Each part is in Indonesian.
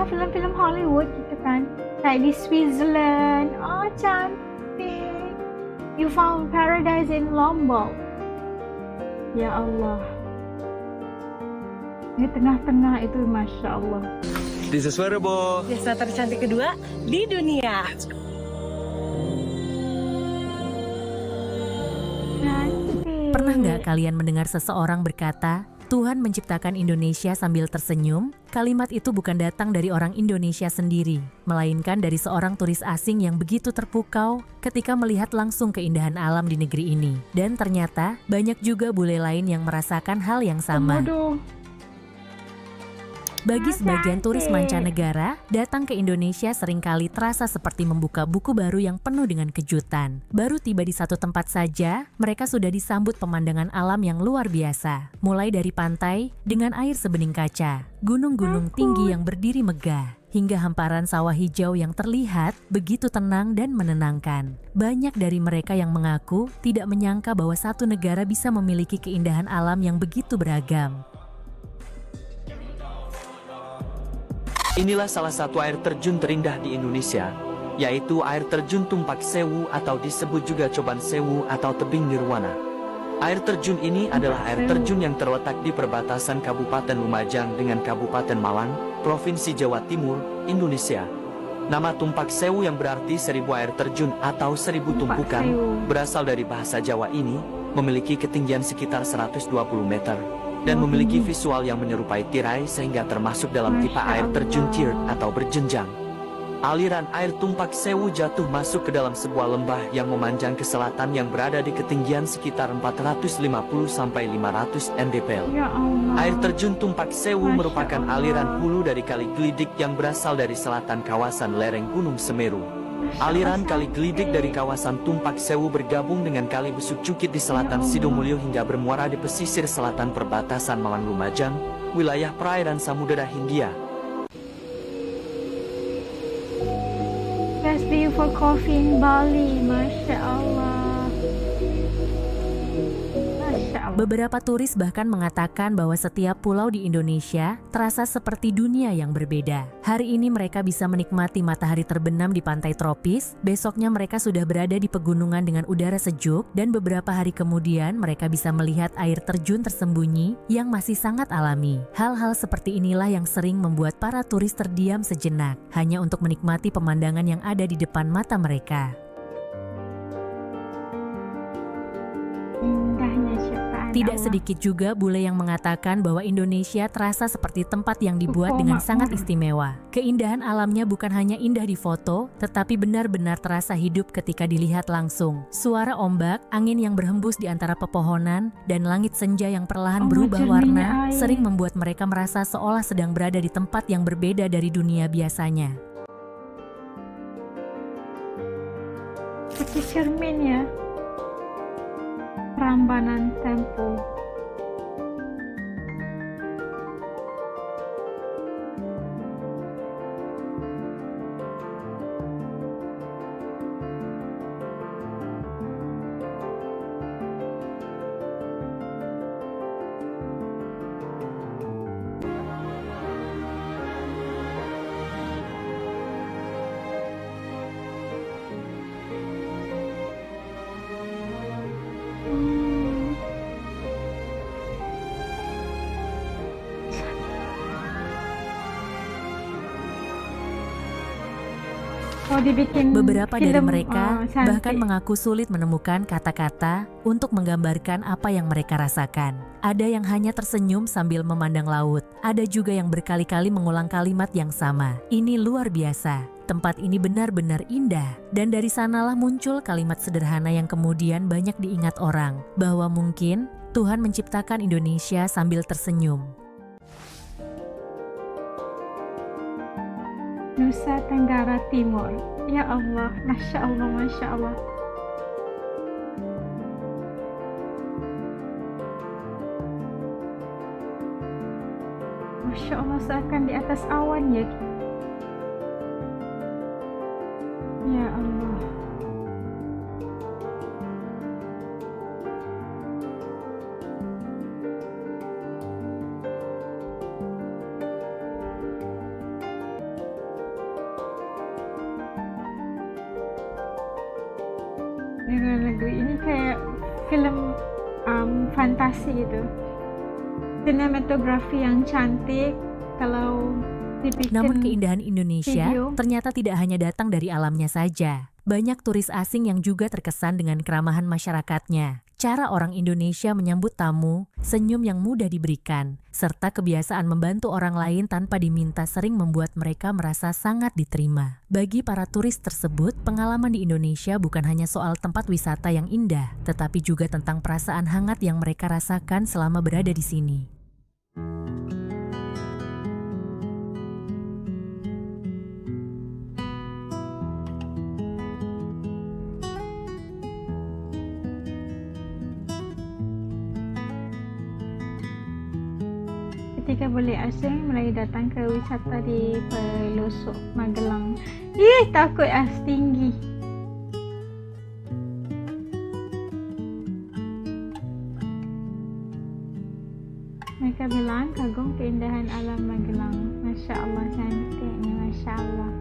film-film Hollywood gitu kan. Kayak di Switzerland. Oh, cantik. You found paradise in Lombok. Ya Allah. Di tengah-tengah itu Masya Allah. This is Werebo. Desa tercantik kedua di dunia. Cantik. Pernah nggak kalian mendengar seseorang berkata, Tuhan menciptakan Indonesia sambil tersenyum? Kalimat itu bukan datang dari orang Indonesia sendiri, melainkan dari seorang turis asing yang begitu terpukau ketika melihat langsung keindahan alam di negeri ini. Dan ternyata, banyak juga bule lain yang merasakan hal yang sama. Komodo. Bagi sebagian turis mancanegara, datang ke Indonesia seringkali terasa seperti membuka buku baru yang penuh dengan kejutan. Baru tiba di satu tempat saja, mereka sudah disambut pemandangan alam yang luar biasa. Mulai dari pantai dengan air sebening kaca, gunung-gunung tinggi yang berdiri megah, hingga hamparan sawah hijau yang terlihat begitu tenang dan menenangkan. Banyak dari mereka yang mengaku tidak menyangka bahwa satu negara bisa memiliki keindahan alam yang begitu beragam. Inilah salah satu air terjun terindah di Indonesia, yaitu air terjun Tumpak Sewu atau disebut juga Coban Sewu atau Tebing Nirwana. Air terjun ini adalah air terjun yang terletak di perbatasan Kabupaten Lumajang dengan Kabupaten Malang, Provinsi Jawa Timur, Indonesia. Nama Tumpak Sewu yang berarti 1000 air terjun atau 1000 tumpukan berasal dari bahasa Jawa ini, memiliki ketinggian sekitar 120 meter. Dan memiliki visual yang menyerupai tirai sehingga termasuk dalam tipe air terjun tiered atau berjenjang. Aliran air Tumpak Sewu jatuh masuk ke dalam sebuah lembah yang memanjang ke selatan yang berada di ketinggian sekitar 450-500 mdpl. Ya Allah. Air terjun Tumpak Sewu merupakan aliran hulu dari Kali Glidik yang berasal dari selatan kawasan lereng Gunung Semeru. Aliran Kali Glidik dari kawasan Tumpak Sewu bergabung dengan Kali Besuk Cukit di selatan Sidomulyo hingga bermuara di pesisir selatan perbatasan Malang Lumajang, wilayah perairan Samudera Hindia. Best view for coffee in Bali. Masya Allah. Masya Allah. Beberapa turis bahkan mengatakan bahwa setiap pulau di Indonesia terasa seperti dunia yang berbeda. Hari ini mereka bisa menikmati matahari terbenam di pantai tropis, besoknya mereka sudah berada di pegunungan dengan udara sejuk, dan beberapa hari kemudian mereka bisa melihat air terjun tersembunyi yang masih sangat alami. Hal-hal seperti inilah yang sering membuat para turis terdiam sejenak, hanya untuk menikmati pemandangan yang ada di depan mata mereka. Indahnya ciptaan Tidak Allah. sedikit juga bule yang mengatakan bahwa Indonesia terasa seperti tempat yang dibuat dengan sangat istimewa. Keindahan alamnya bukan hanya indah di foto, tetapi benar-benar terasa hidup ketika dilihat langsung. Suara ombak, angin yang berhembus di antara pepohonan, dan langit senja yang perlahan berubah warna, sering membuat mereka merasa seolah sedang berada di tempat yang berbeda dari dunia biasanya. Seperti cermin ya. Prambanan Tempo. Oh, dibikin Beberapa dari film, mereka cantik. bahkan mengaku sulit menemukan kata-kata untuk menggambarkan apa yang mereka rasakan. Ada yang hanya tersenyum sambil memandang laut. Ada juga yang berkali-kali mengulang kalimat yang sama. Ini luar biasa. Tempat ini benar-benar indah. Dan dari sanalah muncul kalimat sederhana yang kemudian banyak diingat orang, bahwa mungkin Tuhan menciptakan Indonesia sambil tersenyum. Nusa Tenggara Timur. Ya Allah, Masya Allah, Masya Allah. Masya Allah, seakan di atas awan ya. Ya Allah. di luar negeri. Ini kayak film fantasi gitu, sinematografi yang cantik. Kalau dibikin Namun keindahan Indonesia video, ternyata tidak hanya datang dari alamnya saja. Banyak turis asing yang juga terkesan dengan keramahan masyarakatnya. Cara orang Indonesia menyambut tamu, senyum yang mudah diberikan, serta kebiasaan membantu orang lain tanpa diminta sering membuat mereka merasa sangat diterima. Bagi para turis tersebut, pengalaman di Indonesia bukan hanya soal tempat wisata yang indah, tetapi juga tentang perasaan hangat yang mereka rasakan selama berada di sini. ketika boleh asing mulai datang ke wisata di pelosok Magelang. Ih, takut tinggi. Mereka bilang kagum keindahan alam Magelang. Masya Allah, cantiknya, Masya Allah.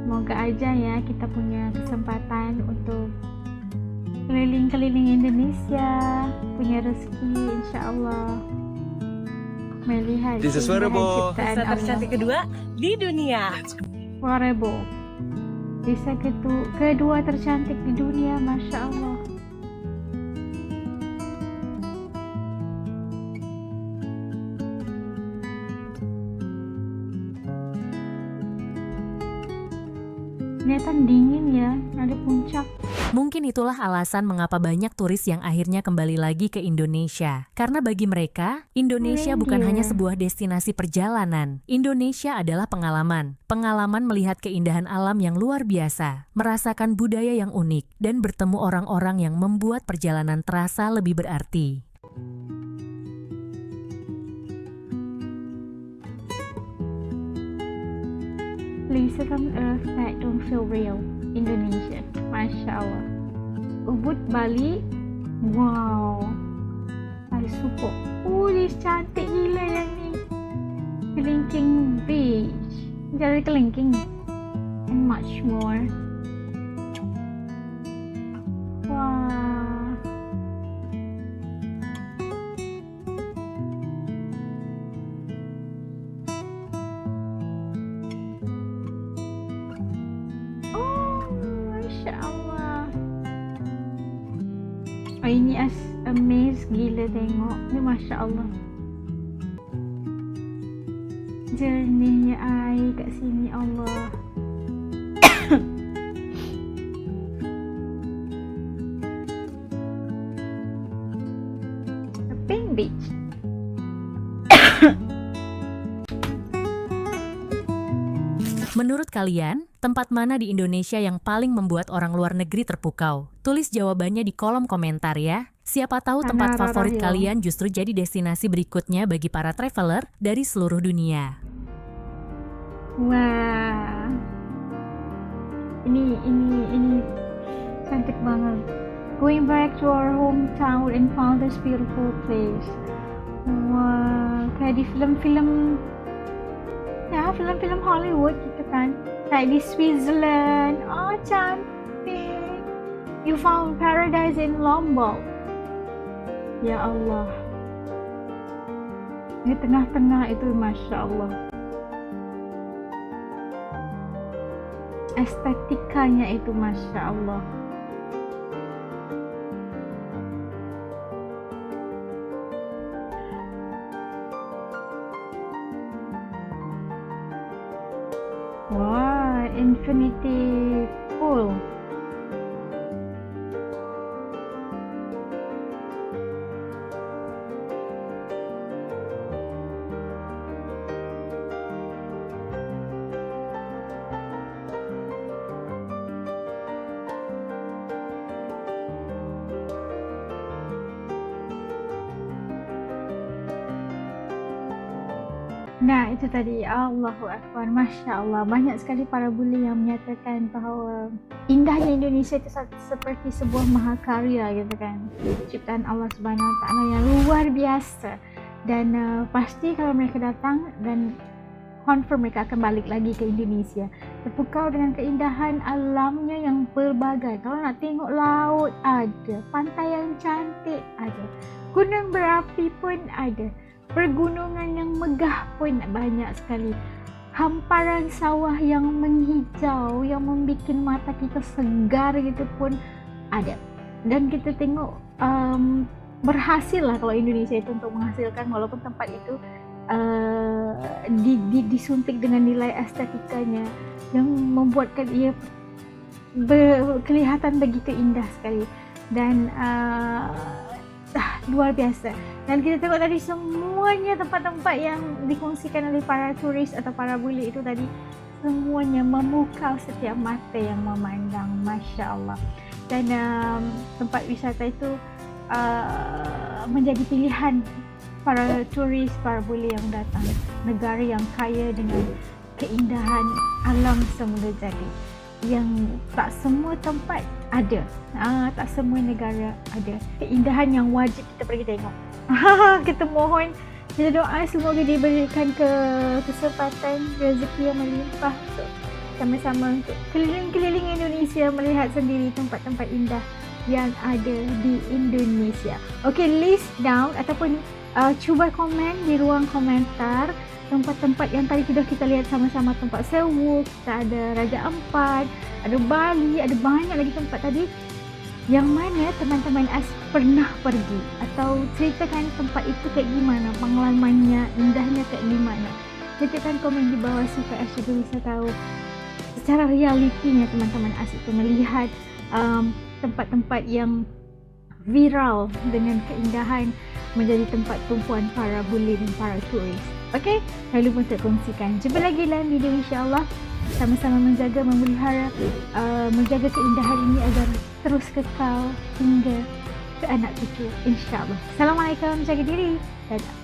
Semoga aja ya kita punya kesempatan untuk keliling-keliling Indonesia, punya rezeki insya Allah melihat This is keindahan Werebo. ciptaan Desa tercantik Allah. kedua di dunia. Werebo, desa kedua tercantik di dunia, Masya Allah. Kelihatan dingin ya, ada puncak. Mungkin itulah alasan mengapa banyak turis yang akhirnya kembali lagi ke Indonesia. Karena bagi mereka, Indonesia bukan hanya sebuah destinasi perjalanan. Indonesia adalah pengalaman. Pengalaman melihat keindahan alam yang luar biasa, merasakan budaya yang unik, dan bertemu orang-orang yang membuat perjalanan terasa lebih berarti. Places on earth that don't feel real. Indonesia, Masya Allah. Ubud, Bali, wow. I support. Ini cantik gila yang ni. Kelingking Beach, jadi Kelingking, and much more. Wah. Masya Allah. Oh, ini amaze gila tengok. Ni Masya Allah. Jernihnya air kat sini, Allah. The Pink Beach. Menurut kalian, tempat mana di Indonesia yang paling membuat orang luar negeri terpukau? Tulis jawabannya di kolom komentar ya. Siapa tahu tempat Tanah favorit Rarahyo. kalian justru jadi destinasi berikutnya bagi para traveler dari seluruh dunia. Wah. Ini cantik banget. Going back to our hometown and found this beautiful place. Wah, kayak di film-film, ya film-film Hollywood gitu kan. Kayak di Switzerland. Oh, cantik. You found paradise in Lombok. Ya Allah. Di tengah-tengah itu, Masya Allah. Estetikanya itu, Masya Allah. Wah, infinity pool. Nah, itu tadi. Allahu Akbar, Masya Allah. Banyak sekali para buli yang menyatakan bahawa indahnya Indonesia itu seperti sebuah mahakarya gitu kan. Ciptaan Allah Subhanahu Wa Taala yang luar biasa. Dan pasti kalau mereka datang dan confirm mereka akan balik lagi ke Indonesia. terpukau dengan keindahan alamnya yang berbagai. Kalau nak tengok laut ada, pantai yang cantik ada, gunung berapi pun ada, pergunungan yang megah pun banyak sekali, hamparan sawah yang menghijau yang membuat mata kita segar gitu pun ada. Dan kita tengok berhasil lah kalau Indonesia itu untuk menghasilkan, walaupun tempat itu disuntik dengan nilai estetikanya yang membuatkan ia kelihatan begitu indah sekali dan luar biasa. Dan kita tengok tadi semuanya tempat-tempat yang dikongsikan oleh para turis atau para bule itu tadi, semuanya memukau setiap mata yang memandang, Masya Allah. Dan tempat wisata itu menjadi pilihan para turis, para bule yang datang. Negara yang kaya dengan keindahan alam semula jadi, yang tak semua tempat ada, tak semua negara ada. Keindahan yang wajib kita pergi tengok. Kita mohon, kita doa semoga diberikan kesempatan, rezeki yang melimpah untuk sama-sama untuk keliling-keliling Indonesia, melihat sendiri tempat-tempat indah yang ada di Indonesia. Okay, list down ataupun cuba komen di ruang komentar tempat-tempat yang tadi sudah kita lihat sama-sama. Tempat Sewu, kita ada Raja Ampat, ada Bali, ada banyak lagi tempat tadi. Yang mana teman-teman pernah pergi, atau ceritakan tempat itu kayak gimana, pengalamannya, indahnya kayak gimana. Letakkan komen di bawah supaya Ash juga bisa tahu secara realitinya teman-teman Ash itu melihat tempat-tempat yang viral dengan keindahan menjadi tempat tumpuan para bule dan para turis. Okey, jangan lupa untuk kongsikan. Jumpa lagi dalam video insya-Allah. Sama-sama menjaga, memelihara, menjaga keindahan ini agar terus kekal hingga ke anak cucu insya-Allah. Assalamualaikum, jaga diri. Dadah.